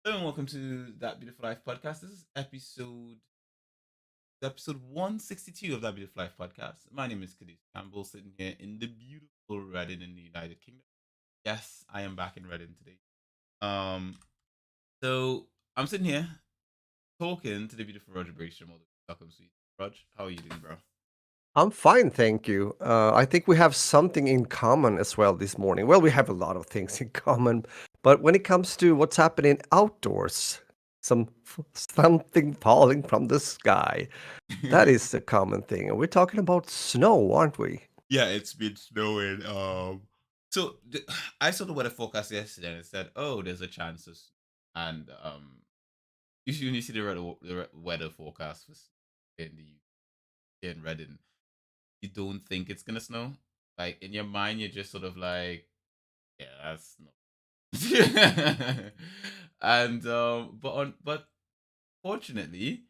Hello and welcome to That Beautiful Life podcast. This is episode 162 of That Beautiful Life podcast. My name is Kadis Campbell, sitting here in the beautiful Reading in the United Kingdom. Yes, I am back in Reading today. Um, so I'm sitting here talking to the beautiful Roger Braysham. Welcome, sweet Roger. How are you doing, bro? I'm fine, thank you. I think we have something in common as well this morning. Well, we have a lot of things in common, but when it comes to what's happening outdoors, something falling from the sky, that is a common thing. And we're talking about snow, aren't we? Yeah, it's been snowing. I saw the weather forecast yesterday and it said, "Oh, there's a chance of," and usually when you see the weather forecast for in the UK in Reading, you don't think it's gonna snow. Like in your mind, you're just sort of like, yeah, that's not. And but fortunately,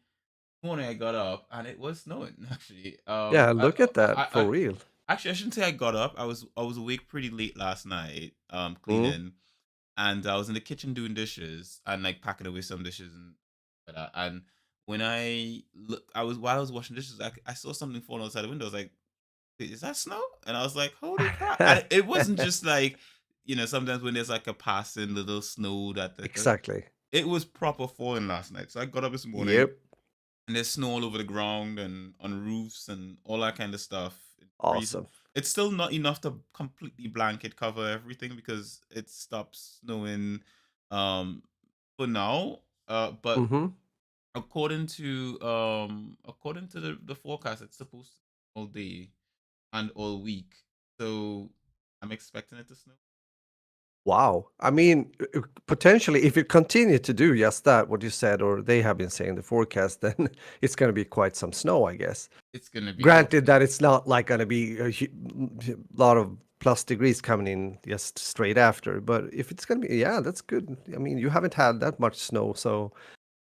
morning I got up and it was snowing. Actually, Yeah, look at that for real. actually I shouldn't say I got up. I was awake pretty late last night, Mm, cleaning, and I was in the kitchen doing dishes and like packing away some dishes and like that. And when I look, while I was washing dishes, I saw something fall outside the window. I was like, "Wait, is that snow?" And I was like, "Holy crap!" And it wasn't just like sometimes when there's like a passing little snow exactly. it was proper falling last night. So I got up this morning Yep. and there's snow all over the ground and on roofs and all that kind of stuff. It's freezing. Awesome. It's still not enough to completely blanket cover everything because it stops snowing um for now. But Mm-hmm. according to the forecast, it's supposed to all day and all week. So I'm expecting it to snow. Wow. I mean, potentially, if you continue to do just that, what you said, or they have been saying the forecast, then it's going to be quite some snow, I guess. It's gonna be good. Granted that it's not like going to be lot of plus degrees coming in just straight after, but if it's going to be, yeah, that's good. I mean, you haven't had that much snow, so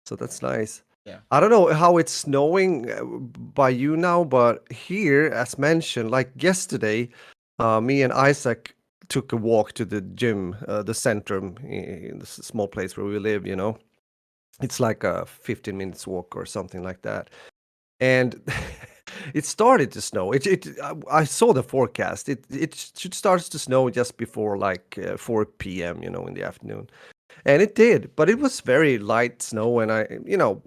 that's nice. Yeah. I don't know how it's snowing by you now, but here, as mentioned, like yesterday, me and Isaac took a walk to the gym, the Centrum, in this small place where we live. It's like a 15 minutes walk or something like that. And it started to snow. I saw the forecast. It should start to snow just before like 4 p.m. In the afternoon. And it did, but it was very light snow, and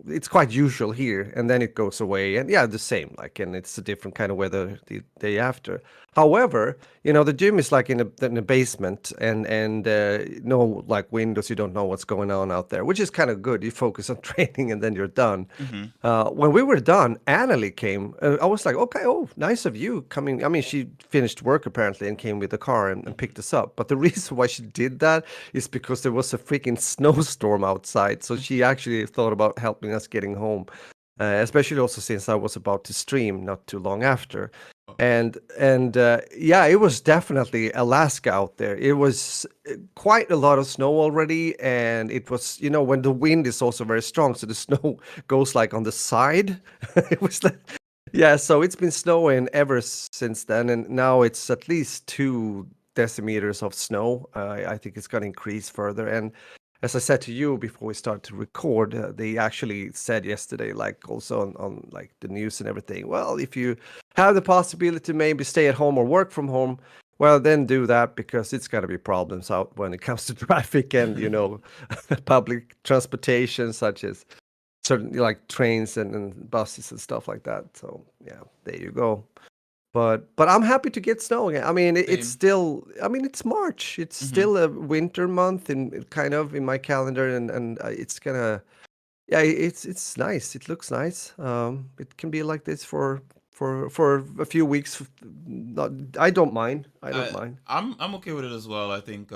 it's quite usual here, and then it goes away, and yeah, the same, like, and it's a different kind of weather the day after. However, the gym is like in a basement, and no like windows, you don't know what's going on out there, which is kind of good. You focus on training, and then you're done. Mm-hmm. When we were done, Annalie came. I was like, okay, oh, nice of you coming. I mean, she finished work apparently and came with the car and Mm-hmm. picked us up. But the reason why she did that is because there was a freaking snowstorm outside. So she actually thought about helping us getting home, especially also since I was about to stream not too long after. Oh, And yeah, it was definitely Alaska out there. It was quite a lot of snow already, and it was when the wind is also very strong, so the snow goes like on the side. It was like, yeah, so it's been snowing ever since then, and now it's at least 2 decimeters of snow. I think it's going to increase further. And as I said to you before we start to record, they actually said yesterday, like also on like the news and everything. Well, if you have the possibility to maybe stay at home or work from home, well, then do that because it's going to be problems out when it comes to traffic and public transportation, such as certain like trains and buses and stuff like that. So yeah, there you go. But I'm happy to get snow again. I mean, it's same. still. I mean, it's March. It's Mm-hmm. still a winter month in kind of in my calendar, and it's gonna. Yeah, it's nice. It looks nice. It can be like this for a few weeks. Not, I don't mind. I don't Uh, mind. I'm okay with it as well. I think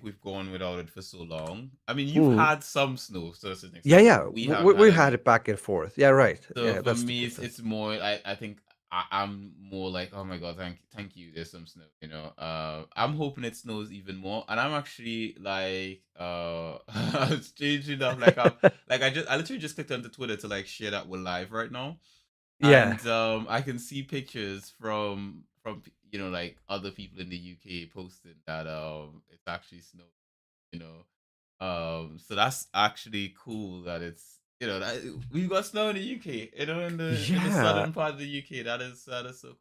we've gone without it for so long. I mean, you've Mm. had some snow to a certain Yeah, extent, but yeah. we haven't had We had any. it back and forth. Yeah, right. So Yeah, for that's the me, it's difference. more. I think I'm more like, oh my god, thank you. There's some snow. I'm hoping it snows even more, and I'm actually like, strange enough, I literally just clicked onto Twitter to like share that we're live right now, Yeah. and I can see pictures from like other people in the UK posting that it's actually snowing. You know, So that's actually cool that it's that we've got snow in the UK, in the Yeah. southern part of the UK. That is so cool.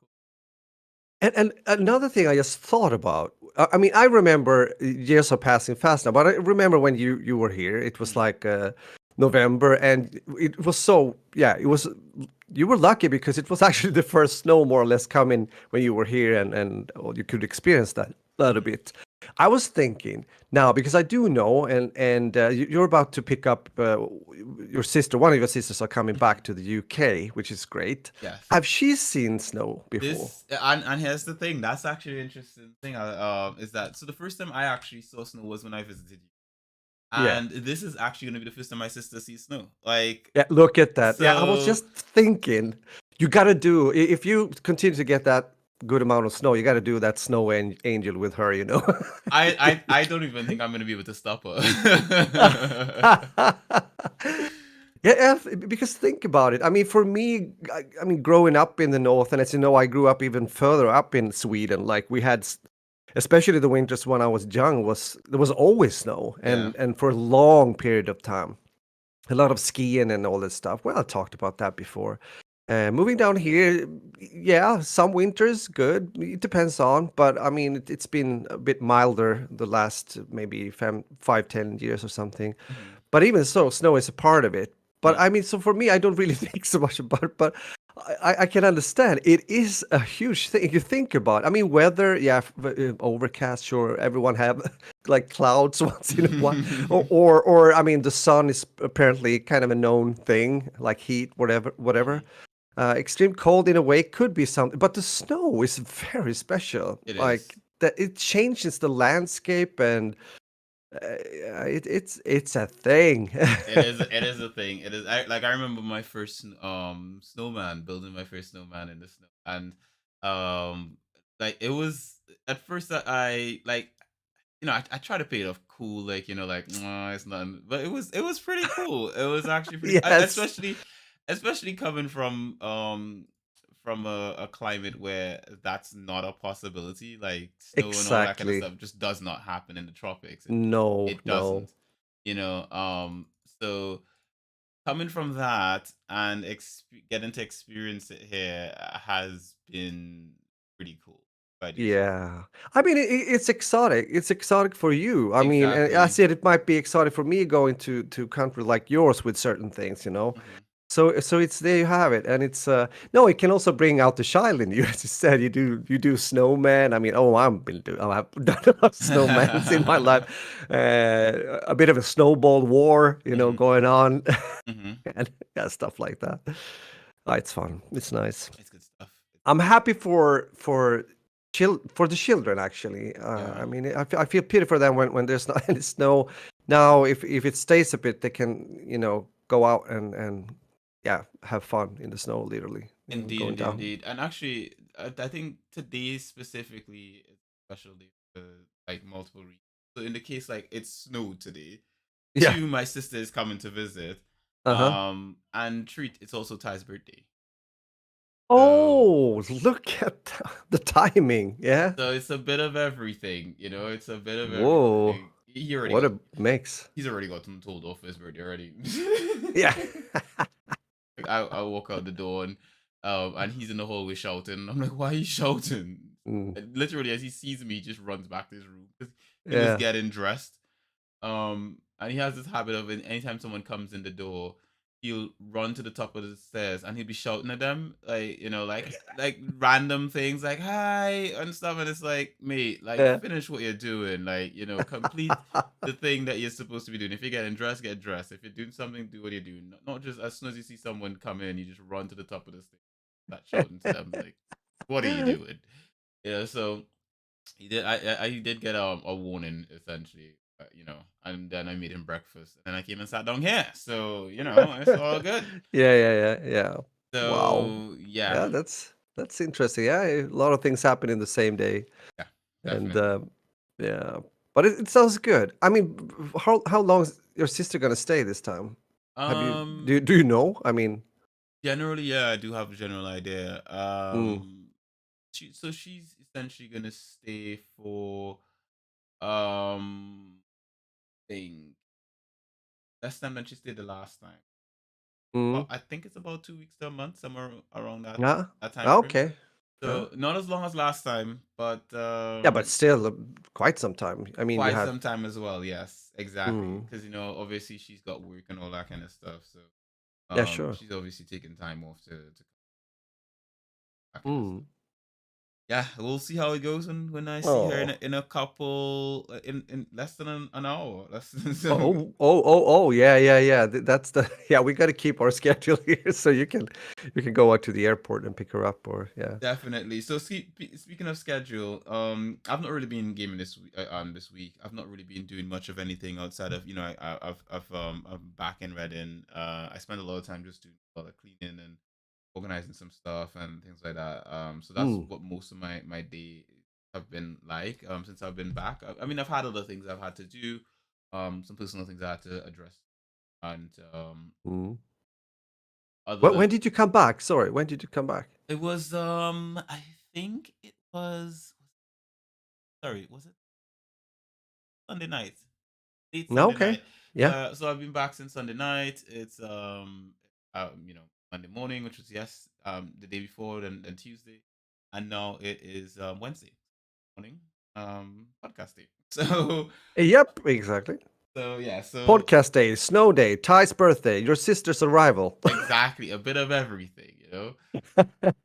And another thing I just thought about, I mean, I remember years are passing fast now, but I remember when you were here, it was Mhm. like November, and it was so, yeah, it was, you were lucky because it was actually the first snow more or less coming when you were here, and well, you could experience that a little Mhm. bit. I was thinking now because I do know, and you're about to pick up your sister. One of your sisters are coming back Mhm. to the UK, which is great. Yes. Have she seen snow before? This and here's the thing. That's actually an interesting thing. Is that so? The first time I actually saw snow was when I visited you, Yeah. and this is actually going to be the first time my sister sees snow. Like, Yeah, look at that. Yeah, I was so just thinking, you gotta do, if you continue to get that good amount of snow, you gotta do that snow angel with her, you know? I don't even think I'm going to be able to stop her. Yeah, yeah, because think about it. I mean, for me, I mean, growing up in the north, and as you know, I grew up even further up in Sweden. Like we had, especially the winters when I was young, was there was always snow, Yeah. and for a long period of time, a lot of skiing and all this stuff. Well, I talked about that before. Moving down here, yeah, some winters good. It depends on, but I mean, it's been a bit milder the last maybe 5, 10 years or something. Mhm. But even so, snow is a part of it. But Mm. I mean, so for me, I don't really think so much about it, but I can understand. It is a huge thing. If you think about it. I mean, weather, yeah, overcast, sure, everyone have like clouds once in a while. Or I mean, the sun is apparently kind of a known thing, like heat, whatever, whatever. Mhm. Extreme cold in a way could be something, but the snow is very special. It Like is. that, it changes the landscape, and it's a thing. It is a thing. It is I remember my first snowman, building my first snowman in the snow. And like it was at first that I like I try to play it off cool, like, like, "Nah, it's nothing," but it was pretty cool. It was actually pretty Yes, especially coming from a climate where that's not a possibility, like snow and all that kind of exactly. stuff just does not happen in the tropics. No, It no. doesn't. So coming from that and getting to experience it here has been pretty cool, if I do say so. Yeah. I mean, it's exotic. It's exotic for you. I mean, and I Exactly. said it might be exotic for me going to country like yours with certain things, you know. Mhm. So it's there you have it, and it's no, it can also bring out the child in you. As you said, you do snowman. I mean, oh, I've done a lot of snowmans in my life. A bit of a snowball war, Mhm. going on, Mhm. and yeah, stuff like that. It's fun. It's nice. It's good stuff. I'm happy for the children actually. I Yeah. mean, I feel pity for them when there's not any snow. Now, if it stays a bit, they can go out and yeah, have fun in the snow, literally, Indeed, going indeed, down. indeed. And actually, I think today specifically is special day for like multiple reasons. So in the case like it snowed today, Yeah. two, my sister is coming to visit. Uh huh. And treat, it's also Ty's birthday. So Oh, look at the timing. Yeah. so it's a bit of everything, it's a bit of Whoa. everything. He already What got a mix. he's already gotten told off for his birthday already. Yeah. Like I walk out the door and he's in the hallway shouting. I'm like, why are you shouting? Mm, And literally, as he sees me, he just runs back to his room because he was yeah. getting dressed. And he has this habit of anytime someone comes in the door, he'll run to the top of the stairs and he'll be shouting at them, like, like random things like "hi" and stuff. And it's like, mate, like Yeah. finish what you're doing, like, complete the thing that you're supposed to be doing. If you're getting dressed, get dressed. If you're doing something, do what you're doing. Not just as soon as you see someone come in, you just run to the top of the stairs, start shouting to them, like, what are you doing? So he did get a warning essentially, and then I made him breakfast, and then I came and sat down here. So it's all good. Yeah, yeah, yeah, yeah. Wow. So yeah, Yeah, that's interesting. Yeah, a lot of things happen in the same day, yeah, and definitely. yeah, but it sounds good. I mean, how long is your sister gonna stay this time? Have you do you know? I mean, Generally, yeah, I do have a general idea. mm, So she's essentially gonna stay for um thing. less time than she stayed the last time. Mm. Well, I think it's about 2 weeks to a month, somewhere around Yeah. that time frame. Okay. Yeah. So not as long as last time, but Yeah, but still quite some time. I mean, you quite had. some time as well. Yes, exactly. Mm. Because obviously she's got work and all that kind of stuff. So Yeah, sure. she's obviously taking time off to that kind of stuff. Mm. Yeah, we'll see how it goes when I see her Oh. in a couple in less than an hour. Less than so. Oh, yeah, yeah, yeah. That's the yeah, we got to keep our schedule here so you can go out to the airport and pick her up or yeah. Definitely. So speaking of schedule, I've not really been gaming this week. I've not really been doing much of anything outside of I'm back in Reading. I spend a lot of time just doing a lot of cleaning and organizing some stuff and things like that. So that's Mm, what most of my day have been like since I've been back. I mean, I've had other things I've had to do, some personal things I had to address, and mm. other When than did you come back? Sorry, when did you come back? it was I think it was sorry was it Sunday night. Late No, Sunday okay. night. Yeah. So I've been back since Sunday night. It's Monday morning, which was the day before, and Tuesday, and now it is Wednesday morning, podcast day. So Yep, exactly. yeah, so Podcast day, snow day, Ty's birthday, your sister's arrival. exactly a bit of everything. It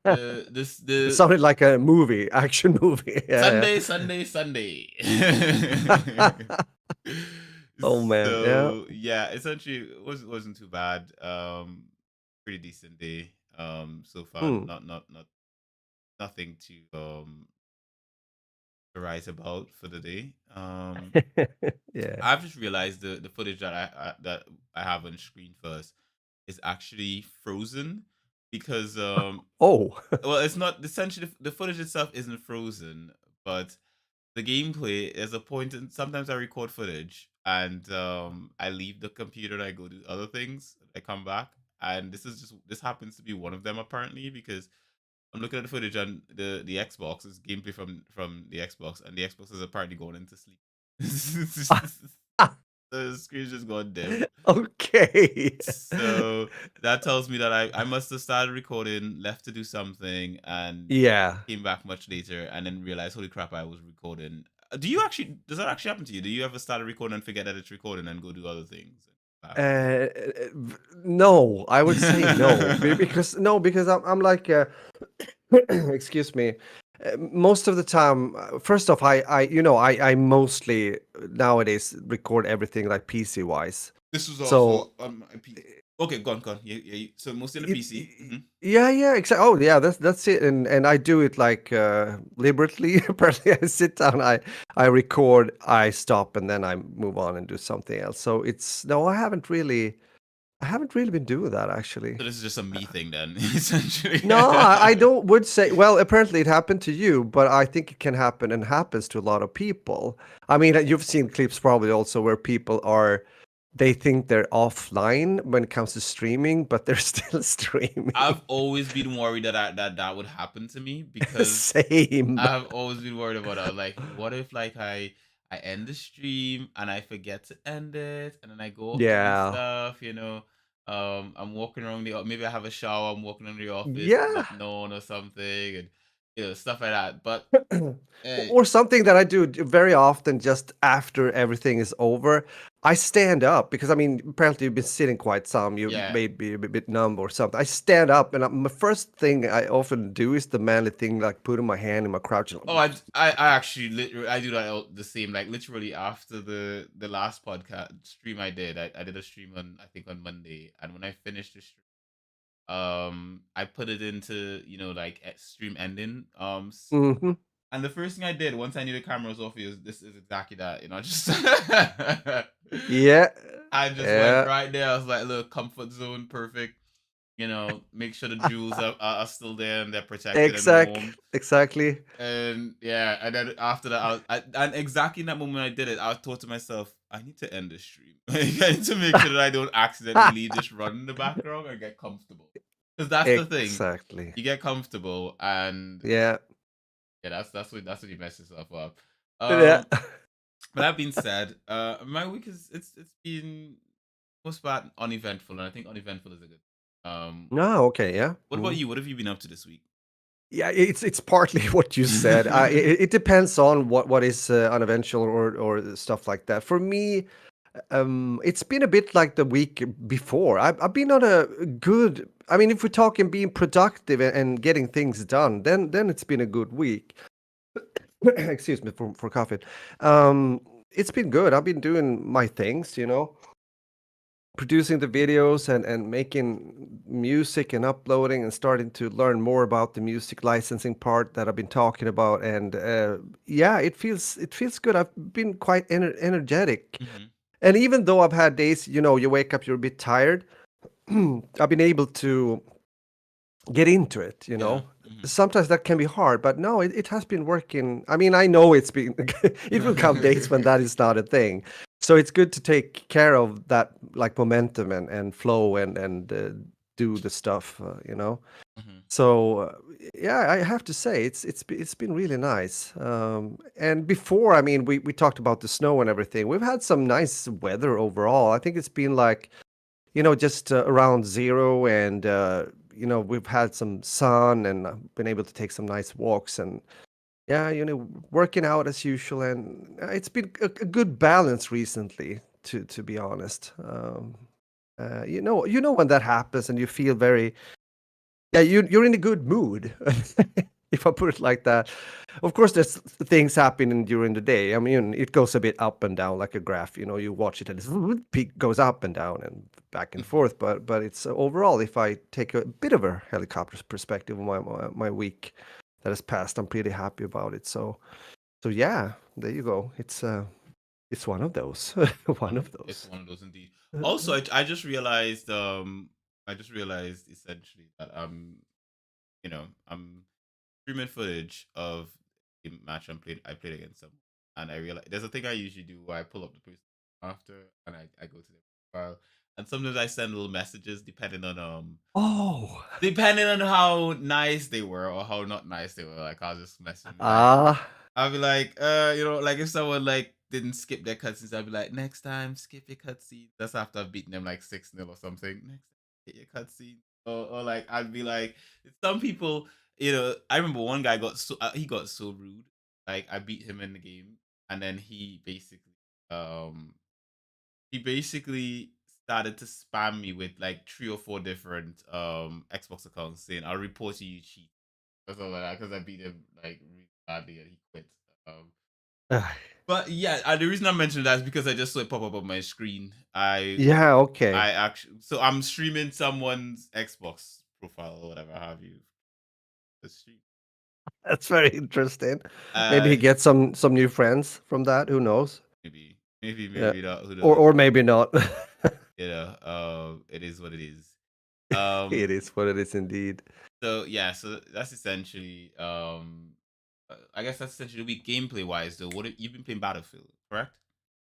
The sounded like a movie, action movie. Yeah, Sunday, Sunday, Sunday. yeah. Oh man, yeah. So yeah, essentially wasn't too bad. Pretty decent day. So far, Mm. not nothing to write about for the day. Yeah. I've just realized the footage that I have on screen first is actually frozen because Oh. well, it's not essentially the footage itself isn't frozen, but the gameplay is a point and sometimes I record footage and I leave the computer and I go do other things. I come back and this happens to be one of them apparently because I'm looking at the footage on the Xbox. It's gameplay from the Xbox and the Xbox is apparently going into sleep. The screen's just going dim. Okay. So that tells me that I must have started recording, left to do something, and Yeah. came back much later, and then realized, holy crap, I was recording. Does that actually happen to you? Do you ever start a recording and forget that it's recording and go do other things? No, I would say no because no, because I'm like excuse me. Most of the time, first off, I mostly nowadays record everything like PC wise. This was So also on my PC. Okay, go on. Yeah. So mostly on the PC. yeah, yeah, exactly. Oh, yeah, that's it. And I do it like deliberately. Apparently, I sit down, I record, I stop, and then I move on and do something else. So it's no, I haven't really been doing that actually. So this is just a me thing then, essentially. No, I don't would say. Well, apparently it happened to you, but I think it can happen and happens to a lot of people. I mean, you've seen clips probably also where people they think they're offline when it comes to streaming, but they're still streaming. I've always been worried that would happen to me because Same. I've always been worried about that. Like, what if like I end the stream and I forget to end it, and then I go off to do Yeah. stuff. I'm walking around maybe I have a shower. I'm walking around the office, Yeah. not known or something, and stuff like that. But uh, Or something that I do very often just after everything is over. I stand up because I mean, apparently you've been sitting quite some. You yeah. may be a bit numb or something. I stand up, and my first thing I often do is the manly thing, like putting my hand in my crouch. Oh, I actually literally I do that the same. Like literally after the last podcast stream I did, I did a stream on I think on Monday, and when I finished the stream, I put it into like stream ending. Hmm. And the first thing I did once I knew the camera was off is this is exactly that. Just Yeah. I just went Yeah. right there. I was like, look, comfort zone, perfect. Make sure the jewels are still there and they're protected and warm. Exactly. And yeah, and then after that, and exactly in that moment I did it, I thought to myself, I need to end the stream. Like, I need to make sure that I don't accidentally leave this run in the background and get comfortable. Because that's the thing, Exactly. you get comfortable, and Yeah. yeah, that's what you mess yourself up. Yeah. But that being said, my week is it's been most part uneventful, and I think uneventful is a good. No, okay, yeah. What about Mhm. you? What have you been up to this week? Yeah, it's partly what you said. It depends on what is uneventful or stuff like that. For me, it's been a bit like the week before. I've been on a good. I mean, if we're talking being productive and getting things done, then it's been a good week. Excuse me for coughing. It's been good. I've been doing my things, producing the videos and making music and uploading and starting to learn more about the music licensing part that I've been talking about. And yeah, it feels good. I've been quite energetic. Hmm. And even though I've had days, you wake up, you're a bit tired, I've been able to get into it, Yeah. Hmm. Sometimes that can be hard, but no, it has been working. I mean, I know it's been, it will come days when that is not a thing. So it's good to take care of that, like momentum and flow and do the stuff, Hmm. So yeah, I have to say it's been really nice. And before, I mean, we talked about the snow and everything. We've had some nice weather overall. I think it's been like just around zero, and we've had some sun and been able to take some nice walks, and yeah, working out as usual, and it's been a good balance recently, to be honest. When that happens and you feel very, yeah, you're in a good mood, if I put it like that. Of course, there's things happening during the day. I mean, it goes a bit up and down like a graph. You watch it and it's peak goes up and down and back and Hmm. forth. But it's overall, if I take a bit of a helicopter's perspective on my week that has passed, I'm pretty happy about it. So yeah, there you go. It's one of those, one of It's those. one of those indeed. Also, I just realized, essentially that I'm streaming footage of the match I played against them, and I realized there's a thing I usually do where I pull up the person after, and I go to their profile, and sometimes I send little messages Oh, depending on how nice they were or how not nice they were. Like I'll just message them like, ah, I'll be like, like if someone like didn't skip their cutscenes, I'll be like, next time skip your cutscenes. That's after I've beaten them like 6-0 or something. Next time get your cutscenes. Or like I'd be like, some people, I remember one guy he got so rude. Like I beat him in the game, and then he basically started to spam me with like 3 or 4 different Xbox accounts saying, I'll report you cheat or something like that because I beat him like really badly and he quit. Um, ah, but yeah, the reason I mentioned that is because I just saw it pop up on my screen. yeah, okay. I actually, so I'm streaming someone's Xbox profile or whatever have you. The stream. That's very interesting. Maybe Uh, he gets some new friends from that. Who knows? maybe, maybe, Yeah, maybe not. Who knows? or maybe not. It is what it is. It Um, is what it is indeed. so yeah, so that's essentially I guess that's essentially the week gameplay wise though. You've been playing Battlefield, correct?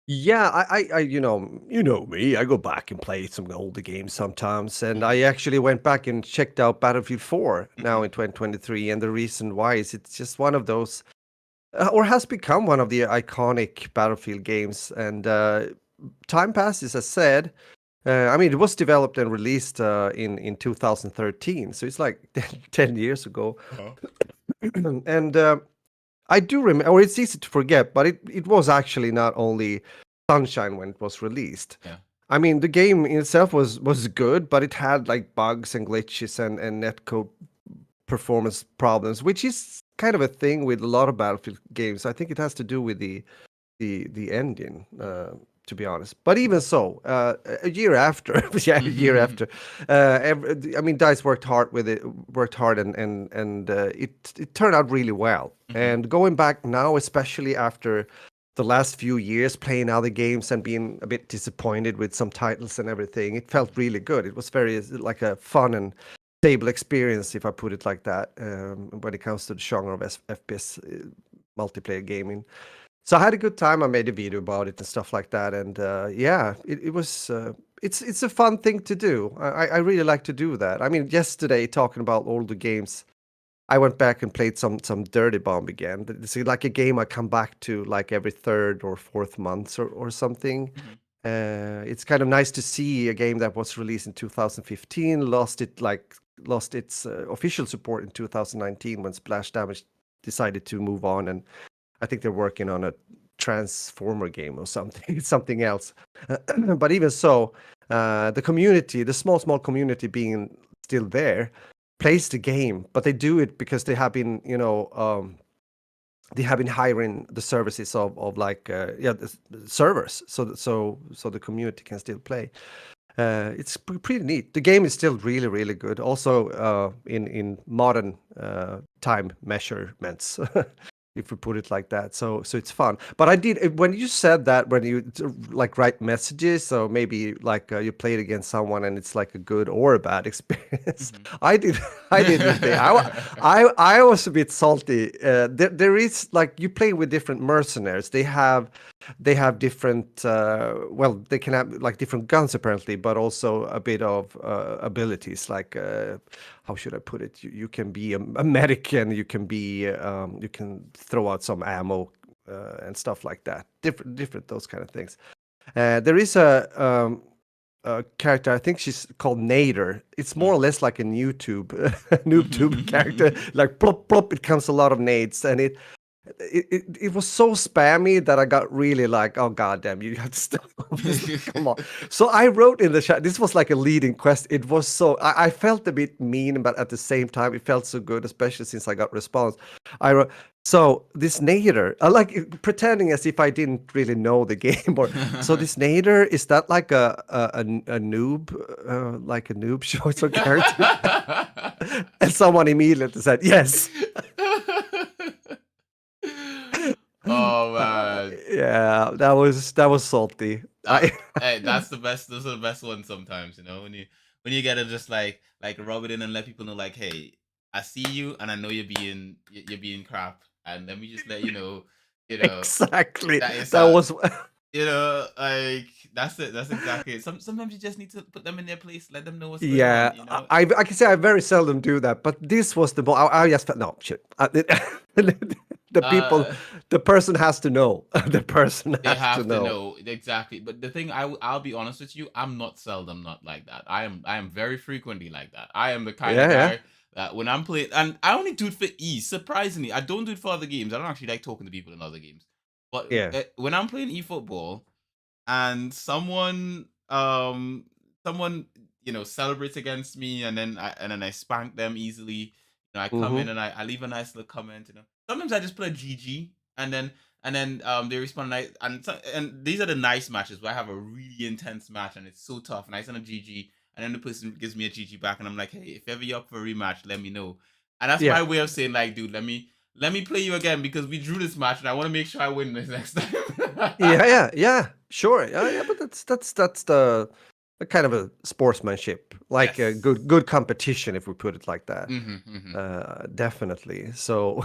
Yeah, you know me. I go back and play some older games sometimes, and Mm-hmm. I actually went back and checked out Battlefield 4 now Mm-hmm. in 2023. And the reason why is it's just one of those, or has become one of the iconic Battlefield games. And time passes, as said. I mean, it was developed and released in 2013, so it's like 10 years ago. Uh-huh. And I do remember, or it's easy to forget, but it was actually not only sunshine when it was released. Yeah. I mean, the game in itself was good, but it had like bugs and glitches and netcode performance problems, which is kind of a thing with a lot of Battlefield games. I think it has to do with the engine, to be honest. But even so, a year after, yeah, a year Mm-hmm. after, I mean, Dice worked hard with it, worked hard, and it turned out really well. Mm-hmm. And going back now, especially after the last few years playing other games and being a bit disappointed with some titles and everything, it felt really good. It was very like a fun and stable experience, if I put it like that, when it comes to the genre of FPS multiplayer gaming. So I had a good time. I made a video about it and stuff like that, and yeah, it was. It's a fun thing to do. I really like to do that. I mean, yesterday talking about older games, I went back and played some Dirty Bomb again. It's like a game I come back to like every third or fourth month or something. It's kind of nice to see a game that was released in 2015 lost its official support in 2019 when Splash Damage decided to move on, and I think they're working on a Transformer game or something, something else. But even so, the community, the small community being still there, plays the game, but they do it because they have been, they have been hiring the services of like the servers, so the community can still play. It's pretty neat. The game is still really good. Also, in modern time measurements, if we put it like that. So it's fun. But I did when you said that when you like write messages, so maybe like you played against someone and it's like a good or a bad experience. Mhm. I did I didn't think I was a bit salty. There is like you play with different mercenaries. They have different well they can have like different guns apparently, but also a bit of abilities like how should I put it, you can be a medic, and you can be you can throw out some ammo and stuff like that, different those kind of things. There is a character, I think she's called Nader. It's more or less like a YouTube noob tube character, like plop plop, it comes a lot of nades, and it was so spammy that I got really like, oh god damn, you have to stop. Come on. So I wrote in the chat, this was like a leading quest. It was so I felt a bit mean, but at the same time it felt so good, especially since I got response. I wrote, so this Nader, I like pretending as if I didn't really know the game, or so this Nader, is that like a noob, like a noob choice or character? And someone immediately said yes. Oh Uh, man. yeah, that was salty. That Hey, that's the best. Those are the best ones sometimes, when you get to just like rub it in and let people know, like, hey, I see you and I know you're being crap, and let me just let you know, you know Exactly. that it's That was like that's it. That's exactly it. Sometimes you just need to put them in their place, let them know what's going on. yeah. I can say I very seldom do that, but this was the I just felt no shit. The people, Uh, the person has to know. The person They has to have to know. know exactly. But the thing, I'll be honest with you, I'm not seldom not like that. I am very frequently like that. I am the kind of Yeah, yeah, guy that when I'm playing, and I only do it for ease. Surprisingly, I don't do it for other games. I don't actually like talking to people in other games. But yeah. when I'm playing eFootball, and someone celebrates against me, and then I spank them easily. I come Mm-hmm. in and I leave a nice little comment. Sometimes I just put a GG, and then they respond like, and these are the nice matches where I have a really intense match and it's so tough, and I send a GG, and then the person gives me a GG back, and I'm like, hey, if ever you're up for a rematch, let me know. And that's Yeah. my way of saying, like, dude, let me play you again because we drew this match and I want to make sure I win this next time. Yeah, yeah, yeah. Sure. Yeah, but that's the kind of a sportsmanship, like a Yes. good competition, if we put it like that. Mhm. Definitely. So,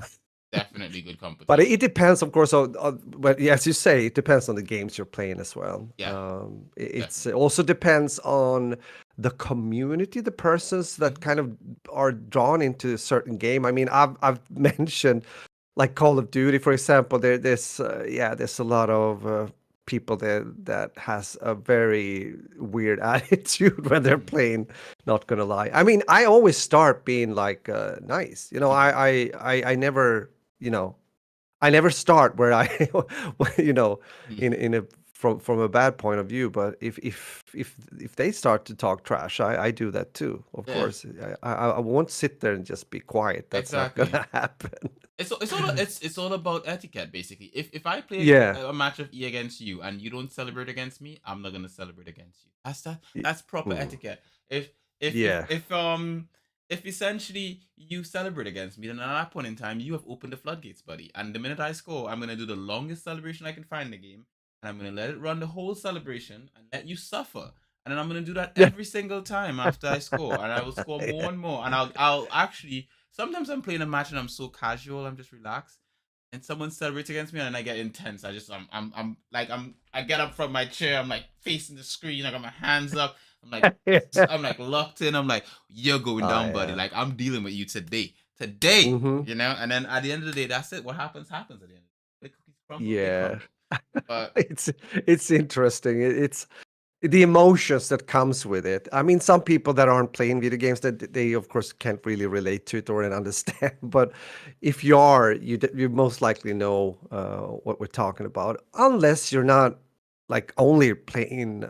Definitely good but it competition. depends, of course, on but yeah, as you say, it depends on the games you're playing as well. Yeah, It definitely. also depends on the community, the persons that Mhm. kind of are drawn into a certain game. I mean, I've mentioned like Call of Duty, for example. There's a lot of people there that has a very weird attitude when they're Mhm. playing. Not gonna lie. I mean, I always start being like nice. Mhm. I never you know I never start where I, you know, Mhm. in a from a bad point of view. But if they start to talk trash, I do that too. Of Yeah, course, I won't sit there and just be quiet. That's not exactly. gonna happen. It's all about etiquette, basically. If I play Yeah. a match of E against you and you don't celebrate against me, I'm not gonna celebrate against you. y- That's proper mm, etiquette. If essentially you celebrate against me, then at that point in time you have opened the floodgates, buddy. And the minute I score, I'm gonna do the longest celebration I can find in the game, and I'm gonna let it run the whole celebration and let you suffer. And then I'm gonna do that yeah. every single time after I score, and I will score more and more. And I'll actually, sometimes I'm playing a match and I'm so casual, I'm just relaxed, and someone celebrates against me and I get intense. I get up from my chair, I'm like facing the screen, I got my hands up, I'm like Yeah. I'm like locked in, I'm like, you're going Oh down, buddy. yeah. Like, I'm dealing with you today. Today. Mm-hmm. And then at the end of the day, that's it. What happens, happens at the end. The cookies crumble, they Yeah. crumble. But It's it's interesting. It's the emotions that comes with it. I mean, some people that aren't playing video games that they of course can't really relate to it or understand. But if you are, you most likely know what we're talking about, unless you're not like only playing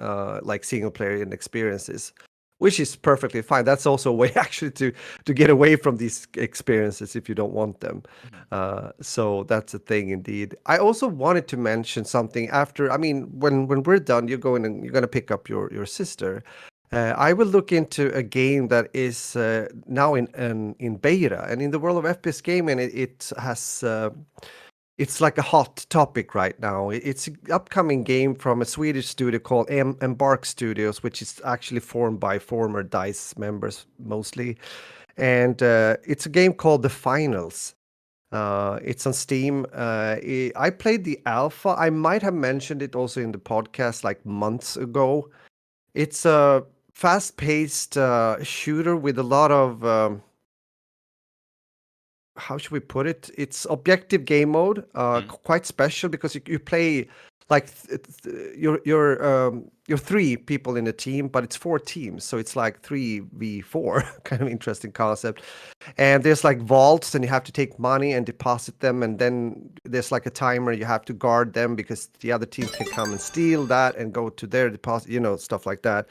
like single player experiences, which is perfectly fine. That's also a way actually to get away from these experiences if you don't want them. mhm, So that's a thing indeed. I also wanted to mention something after. I mean, when we're done, you're going and you're going to pick up your sister. I will look into a game that is now in beta, and in the world of FPS gaming, it has it's like a hot topic right now. It's an upcoming game from a Swedish studio called Embark Studios, which is actually formed by former DICE members mostly, and it's a game called The Finals. It's on Steam. I played the alpha. I might have mentioned it also in the podcast like months ago. It's a fast-paced shooter with a lot of how should we put it? It's objective game mode, mhm, quite special because you play like you're three people in a team, but it's four teams, so it's like 3v4, kind of interesting concept. And there's like vaults, and you have to take money and deposit them, and then there's like a timer. You have to guard them because the other team can come and steal that and go to their deposit, stuff like that.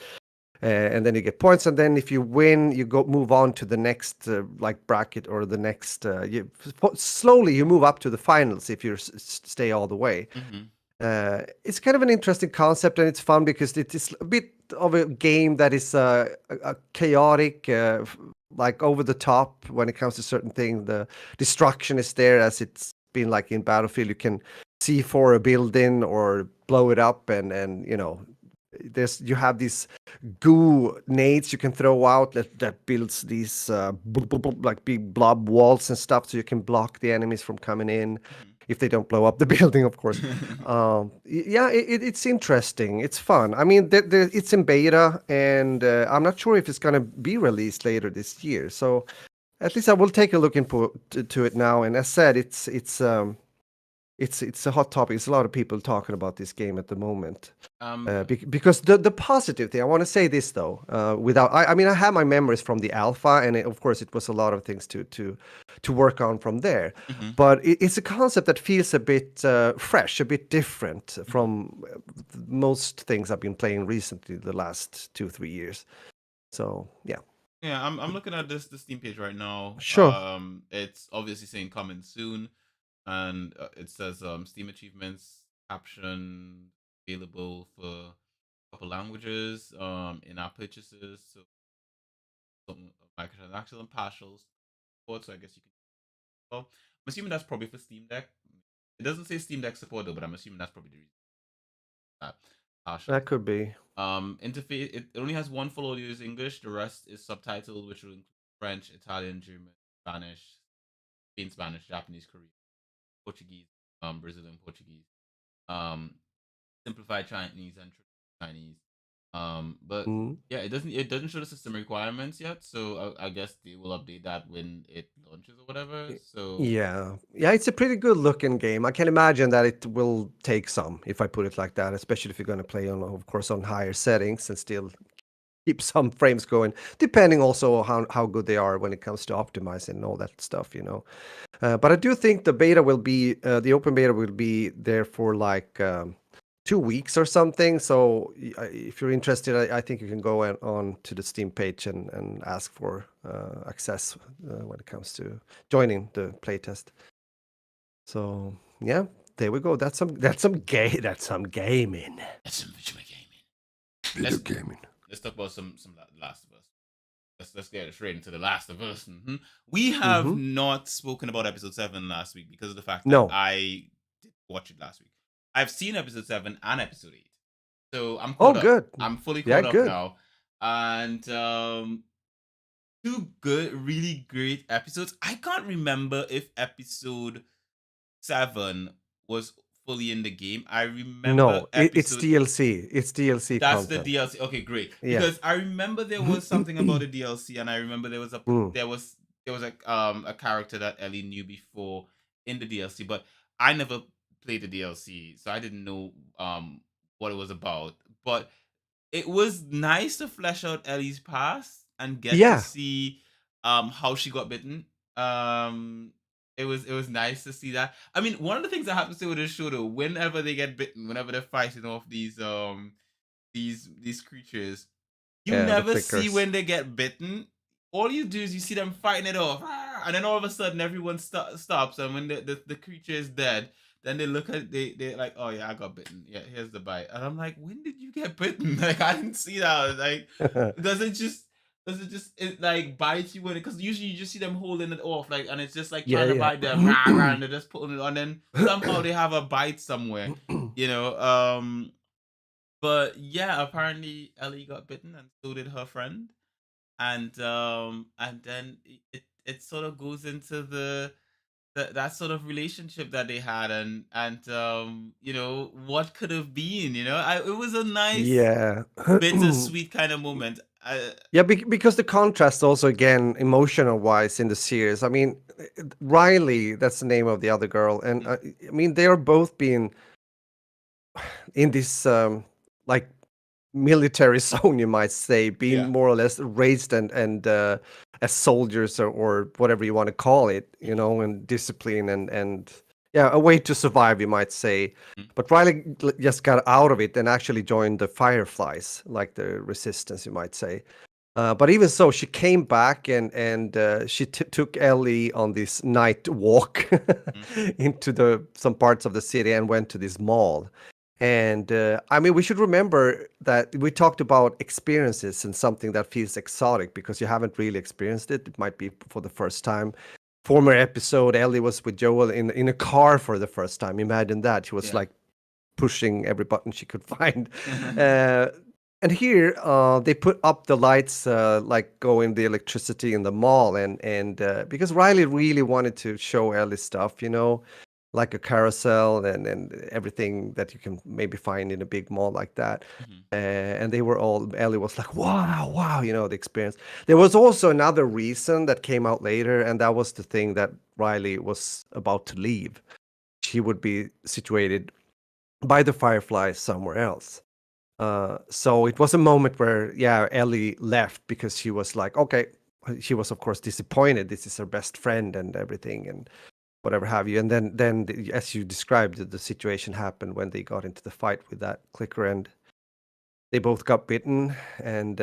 And then you get points, and then if you win, you go move on to the next like bracket or the next. Slowly you move up to the finals if you stay all the way. mhm, It's kind of an interesting concept, and it's fun because it is a bit of a game that is a chaotic, like over the top when it comes to certain things. The destruction is there as it's been like in Battlefield. You can see for a building or blow it up, and you have these goo nades you can throw out that builds these like big blob walls and stuff so you can block the enemies from coming in if they don't blow up the building, of course. mhm. Yeah, it's interesting. It's fun. I mean, it's in beta, and I'm not sure if it's going to be released later this year. So at least I will take a look to it now. And as said, it's a hot topic. It's a lot of people talking about this game at the moment. um, Because the positive thing, I want to say this though, without I mean I have my memories from the alpha, and of course it was a lot of things to work on from there, mhm, but it's a concept that feels a bit fresh, a bit different mhm. from most things I've been playing recently, the last 2 3 years. So yeah, Yeah, I'm looking at the Steam page right now. sure, It's obviously saying coming soon, and it says Steam achievements caption available for a couple languages. In-app purchases, so some microtransactions and partials. So I guess you can. Well, I'm assuming that's probably for Steam Deck. It doesn't say Steam Deck support though, but I'm assuming that's probably the reason that partials. that could be. Interface. It only has one full audio is English. The rest is subtitled, which will include French, Italian, German, Spanish, Spain Spanish, Japanese, Korean, Portuguese, Brazilian Portuguese, um, simplified Chinese and Chinese. But Mm. yeah, it doesn't show the system requirements yet, so I guess they will update that when it launches or whatever. Y- So Yeah, it's a pretty good looking game. I can imagine that it will take some, if I put it like that, especially if you're going to play on, of course, on higher settings and still keep some frames going, depending also how good they are when it comes to optimizing and all that stuff. But I do think the open beta will be there for like 2 weeks or something. So if you're interested, I think you can go on to the Steam page and ask for access when it comes to joining the playtest. So yeah, there we go. That's some gaming. that's some video gaming. Video Let's gaming. let's talk about some Last of Us. Let's get straight into the Last of Us. We have Mm-hmm. not spoken about episode 7 last week because of the fact that No. I did watch it last week. I've seen episode 7 and episode 8, so I'm Oh, caught up. good. I'm fully Yeah, caught up good. now, and two good, really great episodes. I can't remember if episode 7 was fully in the game. I remember No, it's episode DLC. It's DLC that's the content. DLC. Okay, great. Yeah. Because I remember there was something about the DLC, and I remember Mm. there was a character that Ellie knew before in the DLC, but I never play the DLC, so I didn't know what it was about. But it was nice to flesh out Ellie's past and get to Yeah, see how she got bitten. Um it was nice to see that. I mean, one of the things that happens to with this show though, whenever they get bitten, whenever they're fighting off these creatures, you yeah, the never see clickers. when they get bitten. All you do is you see them fighting it off, and then all of a sudden everyone stops, and when the creature is dead, then they look at they like, oh yeah, I got bitten. Yeah, here's the bite, and I'm like, when did you get bitten? Like I didn't see that. Like, does it just like bite you when it? Because usually you just see them holding it off, like, and it's just like Yeah, trying to yeah. bite them, rah, rah, and they're just putting it on. Then somehow they have a bite somewhere, you know. But yeah, apparently Ellie got bitten, and so did her friend. And then it sort of goes into that sort of relationship that they had, and what could have been. It was a nice Yeah. bittersweet kind of moment. Yeah, because the contrast also again emotional wise in the series. I mean, Riley, that's the name of the other girl, and Mhm. I mean they are both being in this like military zone, you might say, being Yeah. more or less raised and as soldiers or whatever you want to call it, Mhm. and discipline and yeah, a way to survive, you might say. Mhm. But Riley just got out of it and actually joined the Fireflies, like the resistance, you might say. But even so, she came back and she took Ellie on this night walk Mhm. into the some parts of the city and went to this mall. And I mean, we should remember that we talked about experiences and something that feels exotic because you haven't really experienced it. It might be for the first time. Former episode, Ellie was with Joel in a car for the first time. Imagine that. She was Yeah. like pushing every button she could find. Uh, and here, they put up the lights, like going the electricity in the mall, and because Riley really wanted to show Ellie stuff, like a carousel and everything that you can maybe find in a big mall like that. Mhm. And they were all, Ellie was like, wow, wow, the experience. There was also another reason that came out later, and that was the thing that Riley was about to leave. She would be situated by the Fireflies somewhere else. So it was a moment where, yeah, Ellie left because she was like, okay, she was of course disappointed. This is her best friend and everything and whatever have you. And then as you described, the situation happened when they got into the fight with that clicker and they both got bitten. And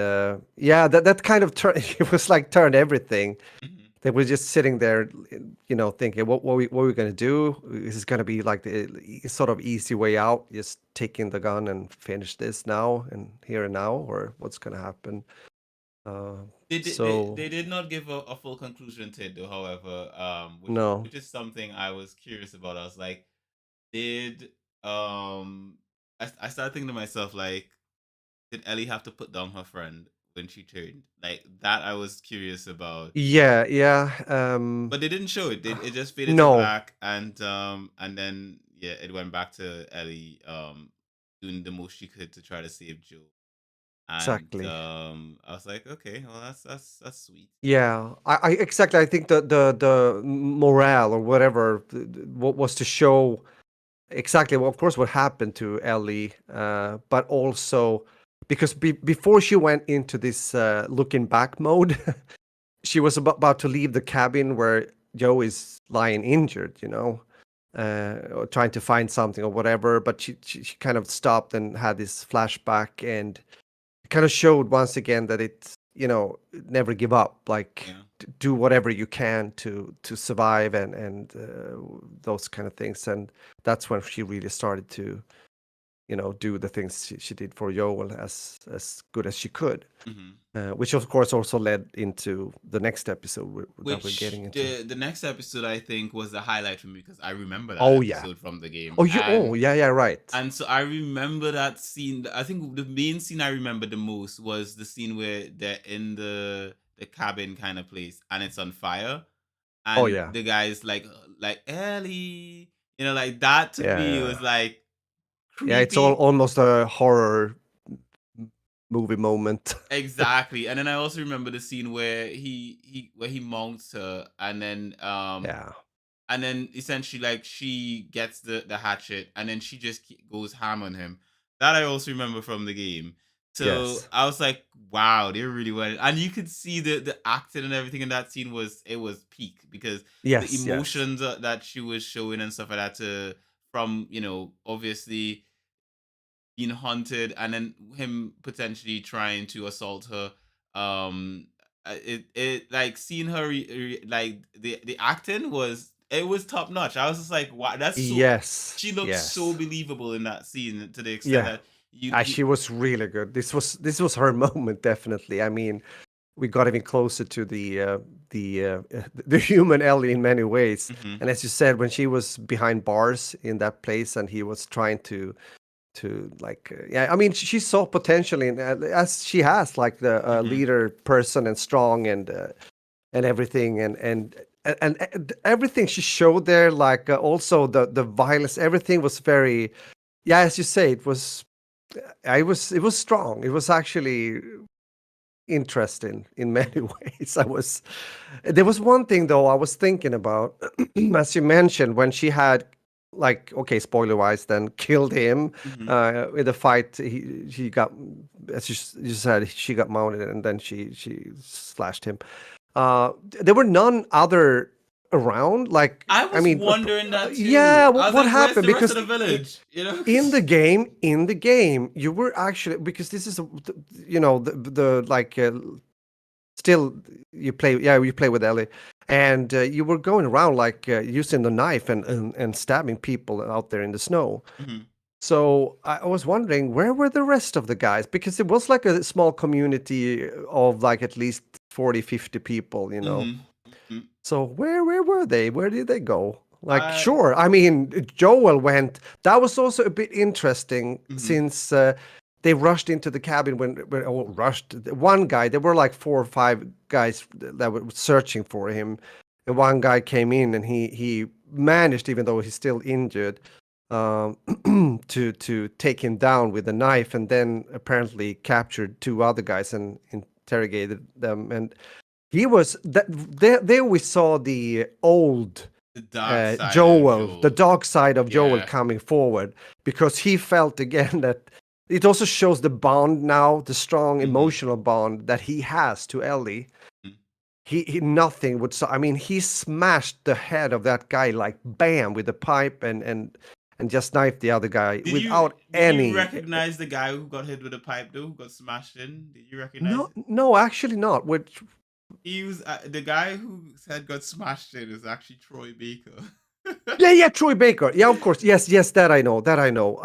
yeah, that kind of turned, it was like turned everything. Mhm. They were just sitting there, thinking, what are we going to do? Is this going to be like the sort of easy way out, just taking the gun and finish this now and here and now, or what's going to happen? Uh, They so did not give a full conclusion to it though, however, no, which is something I was curious about. I was like, did I started thinking to myself like, did Ellie have to put down her friend when she turned? Like that I was curious about. yeah, yeah, But they didn't show it. It just faded to no, black, and then yeah, it went back to Ellie doing the most she could to try to save Joe. And exactly. I was like, okay, well that's sweet. Yeah, I exactly. I think the morale or whatever what was to show exactly, well, of course, what happened to Ellie, but also because before she went into this looking back mode, she was about to leave the cabin where Joe is lying injured, or trying to find something or whatever. But she kind of stopped and had this flashback and kind of showed once again that it's, never give up, like Yeah. do whatever you can to survive and those kind of things. And that's when she really started to, do the things she did for Joel as good as she could, Hmm. which of course also led into the next episode that we're Which getting into. the next episode I think was the highlight for me because I remember that Oh yeah. episode from the game, Oh yeah, yeah, right. and so I remember that scene. I think the main scene I remember the most was the scene where they're in the cabin kind of place and it's on fire, Oh and yeah. the guy's like Ellie, like that to me Yeah. was like Yeah, it's all creepy. almost a horror movie moment. Exactly. And then I also remember the scene where he mounts her and then Yeah. and then essentially like she gets the hatchet, and then she just goes ham on him. That I also remember from the game. So Yes. I was like, wow, they really went, and you could see the acting and everything in that scene was, it was peak, because the Yes, yes. emotions that she was showing and stuff like that, to from, obviously being hunted, and then him potentially trying to assault her. It like seeing her like the acting was, it was top notch. I was just like, wow, that's so, Yes. she looked so Yes. believable in that scene, to the extent Yeah. that you She was really good. This was her moment, definitely. I mean, we got even closer to the human Ellie in many ways. hmm And as you said, when she was behind bars in that place, and he was trying to like, yeah, I mean, she saw potential in, as she has, like the hmm leader person, and strong, and everything, and everything she showed there, like, also the violence, everything was very, yeah, as you say, it was strong. It was actually interesting in many ways. There was one thing though I was thinking about, as you mentioned, when she had, like, okay, spoiler wise, then killed him hmm in the fight. He got, as you said, she got mounted, and then she slashed him. There were none other around. Like, I I was mean, wondering that yeah, too. I was what like, where's happened? the rest of Because the village? in the game, you were actually, because this is the like, still, you play with Ellie, and you were going around, like, using the knife, and stabbing people out there in the snow. hmm So I was wondering, where were the rest of the guys, because it was like a small community of, like, at least 40, 50 people. hmm hmm So where were they? Where did they go? Like, I sure, I mean, Joel went. That was also a bit interesting, hmm since they rushed into the cabin, rushed. One guy, there were like 4 or 5 guys that were searching for him, and one guy came in, and he managed, even though he's still injured, um, to take him down with a knife, and then apparently captured 2 other guys and interrogated them. And he was that there we saw the old the dark side of Joel, the Joel. dark side of Joel Yeah. coming forward, because he felt again that it also shows the bond now, the strong hmm emotional bond that he has to Ellie. He nothing would. I mean, he smashed the head of that guy, like, bam, with a pipe, and just knifed the other guy Did you without did you any. recognize the guy who got hit with a pipe though, who got smashed in? Did you recognize No, it? no, actually not. Which, He was the guy whose head got smashed in is actually Troy Baker. yeah, yeah, Troy Baker. Yeah, of course. Yes, yes, that I know. That I know.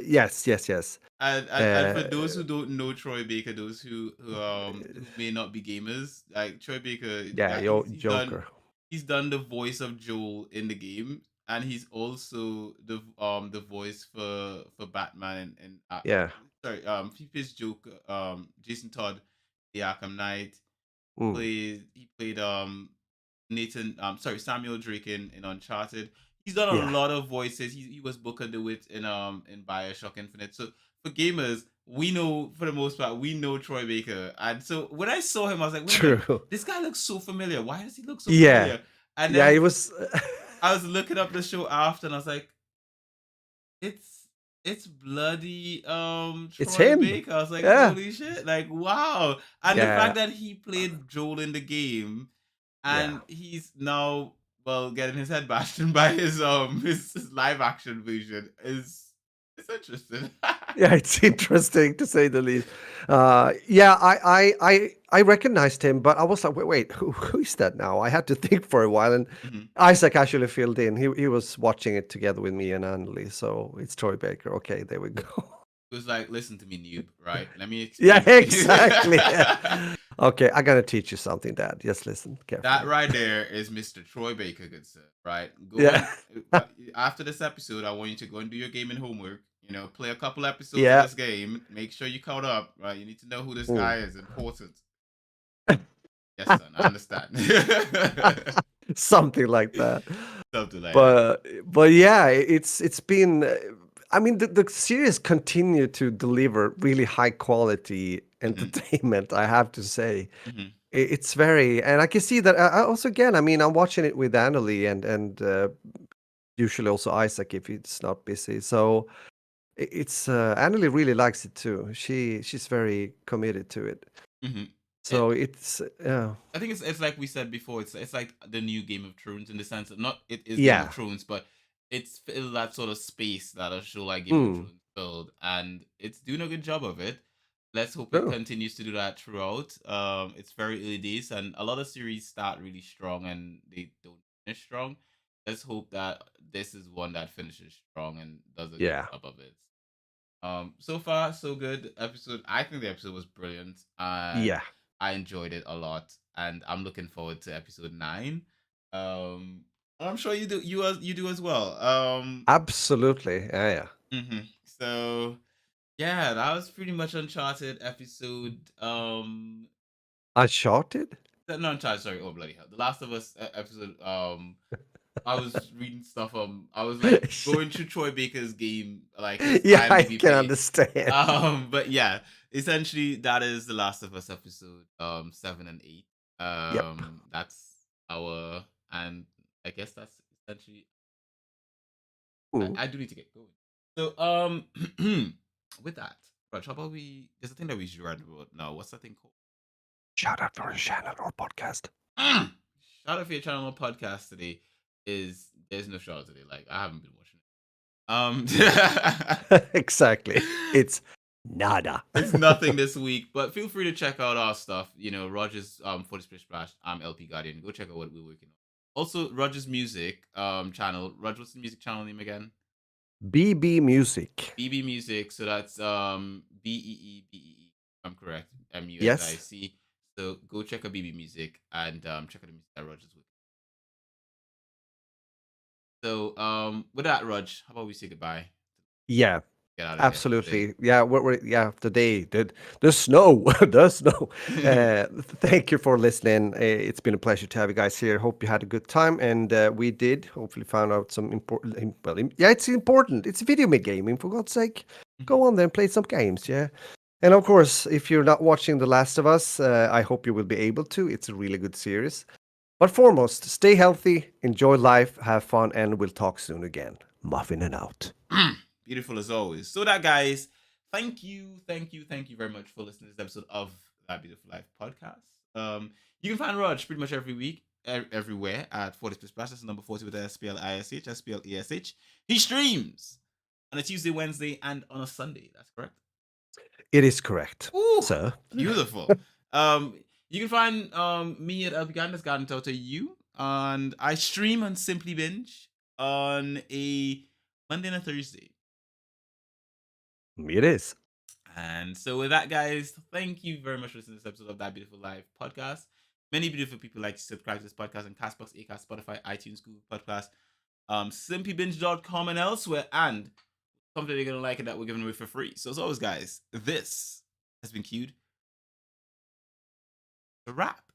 Yes, yes, yes. And Uh, for those who don't know Troy Baker, those who may not be gamers, like Troy Baker, yeah, Joker. he's done the voice of Joel in the game, and he's also the voice for Batman, and Yeah. sorry, he plays Joker, Jason Todd, the Arkham Knight. Mm, He played Nathan, sorry, Samuel Drake in Uncharted. He's done a yeah. lot of voices. He was Booker DeWitt in Bioshock Infinite. So for gamers, we know, for the most part, we know Troy Baker. And so when I saw him, I was like, wait a minute, True. this guy looks so familiar. Why does he look so Yeah. familiar? And Yeah, it then was. I was looking up the show after, and I was like, it's it's bloody It's Troy him. Baker. I was like, Yeah. holy shit, like wow. And the fact Yeah. that he played Joel in the game, Yeah. and he's now, well, getting his head bashed in by his live action version is, it's interesting. Yeah, it's interesting, to say the least. Yeah, I recognized him, but I was like, wait, who is that now? I had to think for a while, and Mhm. Isaac actually filled in. He was watching it together with me and Anneli, so it's Troy Baker. Okay, there we go. It was like, listen to me, noob, right? Let me Yeah, explain. exactly. Okay, I gotta teach you something, Dad. Just listen That carefully. right there is Mr. Troy Baker, good sir. Right? Go Yeah, and after this episode, I want you to go and do your gaming homework. Play a couple episodes of yeah. this game. Make sure you caught up. Right? You need to know who this Mm. guy is. Important. Yes, son. I understand. Something like that. Something like that. But yeah, it's been. I mean, the series continue to deliver really high quality hmm entertainment. I have to say, hmm It's very, and I can see that. Also, again, I mean, I'm watching it with Annalie and usually also Isaac if he's not busy. So it's Annalie really likes it too. She's very committed to it. Mhm. So it's I think it's like we said before. It's like the new Game of Thrones in the sense that not it is Game of yeah. Thrones, but it's filled that sort of space that a show like Game of Mm, Thrones filled, and it's doing a good job of it. Let's hope it true. continues to do that throughout. It's very early days, and a lot of series start really strong and they don't finish strong. Let's hope that this is one that finishes strong and does a good Yeah. job of it. So far so good. Episode, I think the episode was brilliant, and Yeah. I enjoyed it a lot, and I'm looking forward to episode 9. And I'm sure you do, you do as well. Absolutely. Yeah. Yeah. So yeah, that was pretty much Uncharted episode. Uncharted. No, Uncharted. Sorry. Oh bloody hell! The Last of Us episode. I was reading stuff. I was like going through Troy Baker's game, like his Yeah, I IMDb can page. understand. But yeah, essentially that is the Last of Us episode 7 and 8. Yep. That's our, and I guess that's essentially. Mm. I do need to get going. So with that, right? How about we? There's a thing that we should write about now. What's that thing called? Shout out for a channel or podcast. Shout out for your channel podcast today. There's no shout out today. Like I haven't been watching Exactly. It's nada. it's nothing this week, but feel free to check out our stuff. You know, Rogers for the Splish Splash. I'm LP Guardian. Go check out what we're working on. Also, Rogers Music channel. Roger, what's the music channel name again? BB Music. BB Music. So that's BEEBEE. I'm correct. Yes. MUSIC. So go check out BB Music and check out the music that Rogers with. So with that, Rog, how about we say goodbye? Yeah. Get out of here for today. Absolutely. Yeah, yeah, the snow, the snow. Thank you for listening. It's been a pleasure to have you guys here. Hope you had a good time, and we did. Hopefully, found out some important. Well, yeah, it's important. It's video gaming, for God's sake. Go on there and play some games. Yeah, and of course, if you're not watching The Last of Us, I hope you will be able to. It's a really good series. But foremost, stay healthy, enjoy life, have fun, and we'll talk soon again. Muffin and out. Beautiful as always. So that guys, thank you very much for listening to this episode of That Beautiful Life podcast. You can find Raj pretty much every week, everywhere at 40 Plus Plus. That's number 40 with SPLISH, SPLESH. He streams on a Tuesday, Wednesday, and on a Sunday. That's correct. It is correct, Ooh, sir. beautiful. um, you can find me at Elpigan, Garden Toto You, and I stream on Simply Binge on a Monday and a Thursday. It is. And so with that, guys, thank you very much for listening to this episode of That Beautiful Life podcast. Many beautiful people like to subscribe to this podcast on Castbox, Acast, Spotify, iTunes, Google Podcast, simplybinge.com and elsewhere. And something they're gonna like it that we're giving away for free. So as always, guys, this has been queued a wrap.